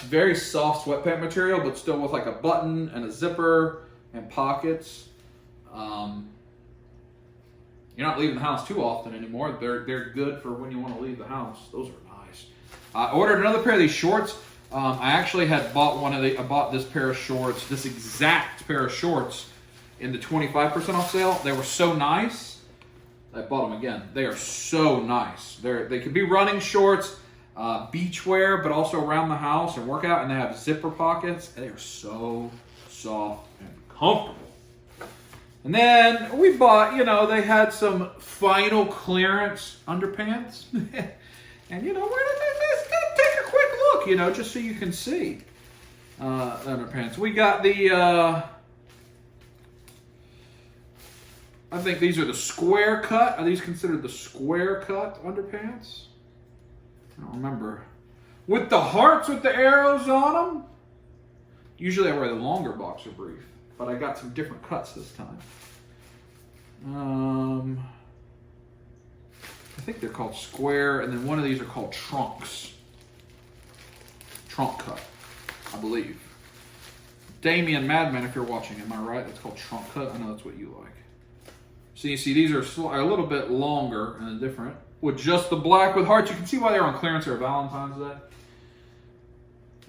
very soft sweatpant material, but still with like a button and a zipper and pockets. You're not leaving the house too often anymore. They're good for when you want to leave the house. Those are nice. I ordered another pair of these shorts. I actually had bought I bought this pair of shorts, this exact pair of shorts, in the 25% off sale. They were so nice. I bought them again. They are so nice. They could be running shorts, beach wear, but also around the house and workout. And they have zipper pockets. They are so soft and comfortable. And then we bought, they had some final clearance underpants. And, we're just going to take a quick look, just so you can see the underpants. We got the, I think these are the square cut. Are these considered the square cut underpants? I don't remember. With the hearts with the arrows on them. Usually I wear the longer boxer brief, but I got some different cuts this time. I think they're called square, and then one of these are called trunks. Trunk cut, I believe. Damien Madman, if you're watching, am I right? That's called trunk cut. I know that's what you like. So you see, these are a little bit longer and different. With just the black with hearts, you can see why they're on clearance for Valentine's Day.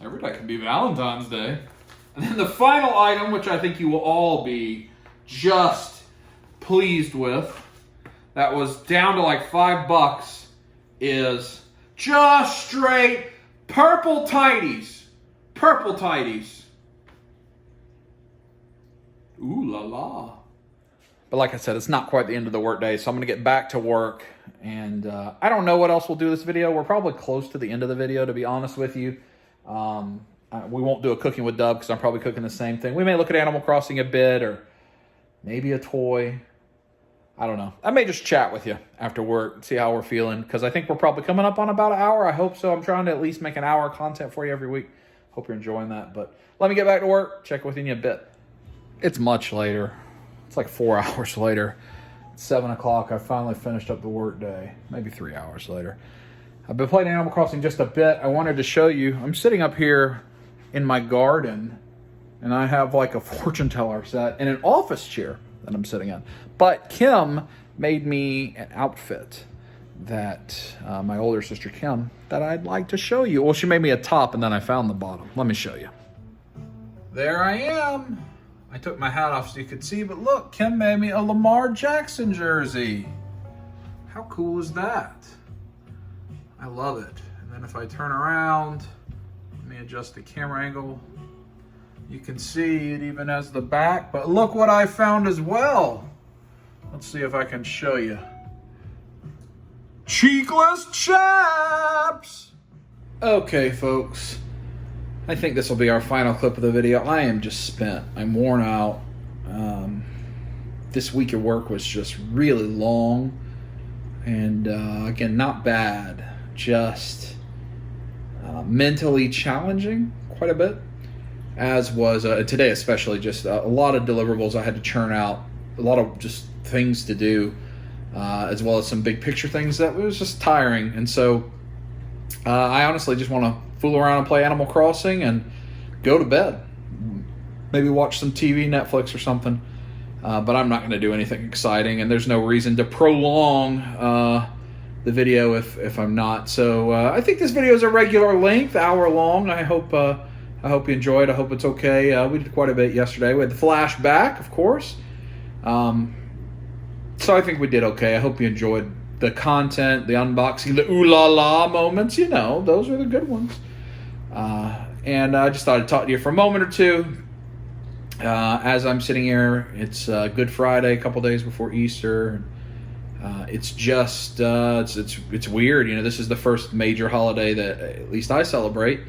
Every day can be Valentine's Day. And then the final item, which I think you will all be just pleased with, that was down to like $5, is just straight purple tighties. Purple tighties. Ooh la la. But like I said, it's not quite the end of the workday, so I'm going to get back to work. And I don't know what else we'll do this video. We're probably close to the end of the video, to be honest with you. We won't do a cooking with Dub because I'm probably cooking the same thing. We may look at Animal Crossing a bit, or maybe a toy. I don't know. I may just chat with you after work and see how we're feeling, because I think we're probably coming up on about an hour. I hope so. I'm trying to at least make an hour of content for you every week. Hope you're enjoying that. But let me get back to work. Check with you in a bit. It's much later. It's like 4 hours later. It's 7 o'clock. I finally finished up the work day. Maybe 3 hours later. I've been playing Animal Crossing just a bit. I wanted to show you. I'm sitting up here in my garden, and I have like a fortune teller set in an office chair that I'm sitting in. But Kim made me an outfit that my older sister Kim, that I'd like to show you. Well, she made me a top, and then I found the bottom. Let me show you. There I am. I took my hat off so you could see, but look, Kim made me a Lamar Jackson jersey. How cool is that? I love it. And then if I turn around, let me adjust the camera angle. You can see it even has the back, but look what I found as well. Let's see if I can show you. Cheekless chaps! Okay, folks. I think this will be our final clip of the video. I am just spent. I'm worn out. This week of work was just really long. And again, not bad. Just mentally challenging quite a bit. As was today especially, just a lot of deliverables I had to churn out. A lot of just things to do. As well as some big picture things that was just tiring. And so I honestly just want to fool around and play Animal Crossing and go to bed. Maybe watch some TV, Netflix or something. But I'm not going to do anything exciting, and there's no reason to prolong the video if I'm not. So I think this video is a regular length, hour long. I hope you enjoyed. I hope it's okay. We did quite a bit yesterday. We had the flashback, of course. So I think we did okay. I hope you enjoyed the content, the unboxing, the ooh la la moments. Those are the good ones. And I just thought I'd talk to you for a moment or two. As I'm sitting here, it's Good Friday, a couple days before Easter. It's just it's weird. This is the first major holiday that at least I celebrate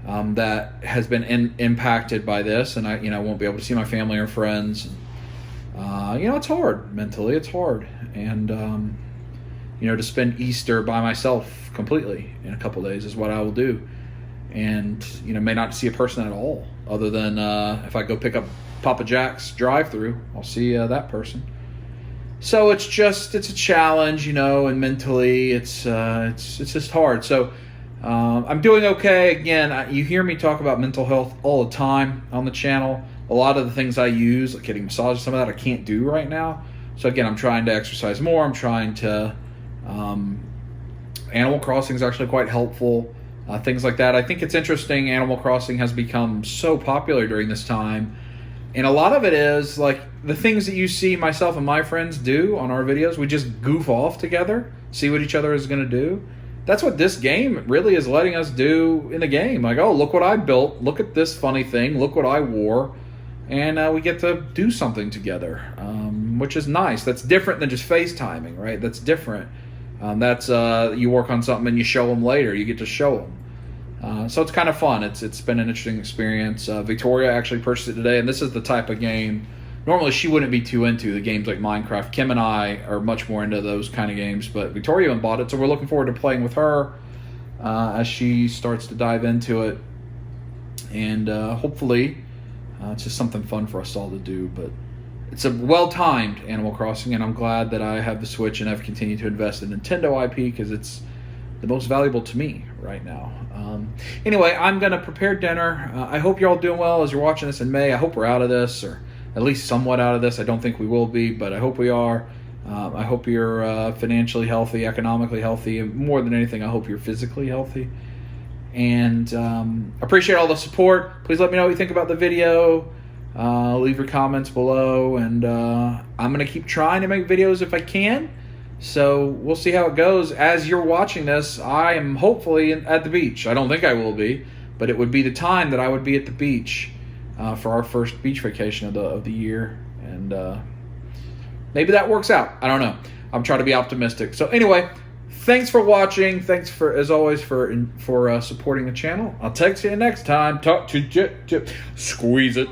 that has been impacted by this, and I won't be able to see my family or friends. It's hard mentally. It's hard, and to spend Easter by myself completely in a couple days is what I will do. And may not see a person at all, other than if I go pick up Papa Jack's drive-through, I'll see that person. So it's a challenge, and mentally it's just hard. So I'm doing okay. Again, you hear me talk about mental health all the time on the channel. A lot of the things I use, like getting massages, some of that I can't do right now. So again, I'm trying to exercise more. I'm trying to Animal Crossing is actually quite helpful. Things like that. I think it's interesting. Animal Crossing has become so popular during this time. And a lot of it is like the things that you see myself and my friends do on our videos. We just goof off together, see what each other is going to do. That's what this game really is letting us do in the game. Like, oh, look what I built. Look at this funny thing. Look what I wore. And we get to do something together, which is nice. That's different than just FaceTiming, right? That's different. That's you work on something and you show them later. You get to show them. So it's kind of fun. It's been an interesting experience. Victoria actually purchased it today, and this is the type of game normally she wouldn't be too into, the games like Minecraft. Kim and I are much more into those kind of games, but Victoria even bought it, so we're looking forward to playing with her as she starts to dive into it. And hopefully it's just something fun for us all to do. But it's a well-timed Animal Crossing, and I'm glad that I have the Switch and I've continued to invest in Nintendo IP because it's the most valuable to me right now. Anyway, I'm going to prepare dinner. I hope you're all doing well as you're watching this in May. I hope we're out of this, or at least somewhat out of this. I don't think we will be, but I hope we are. I hope you're financially healthy, economically healthy, and more than anything, I hope you're physically healthy. And appreciate all the support. Please let me know what you think about the video. Leave your comments below, and I'm going to keep trying to make videos if I can. So we'll see how it goes. As you're watching this, I am hopefully at the beach. I don't think I will be, but it would be the time that I would be at the beach for our first beach vacation of the year. And maybe that works out. I don't know. I'm trying to be optimistic. So anyway, thanks for watching. Thanks for, as always, for supporting the channel. I'll text you next time. Talk to you. Squeeze it.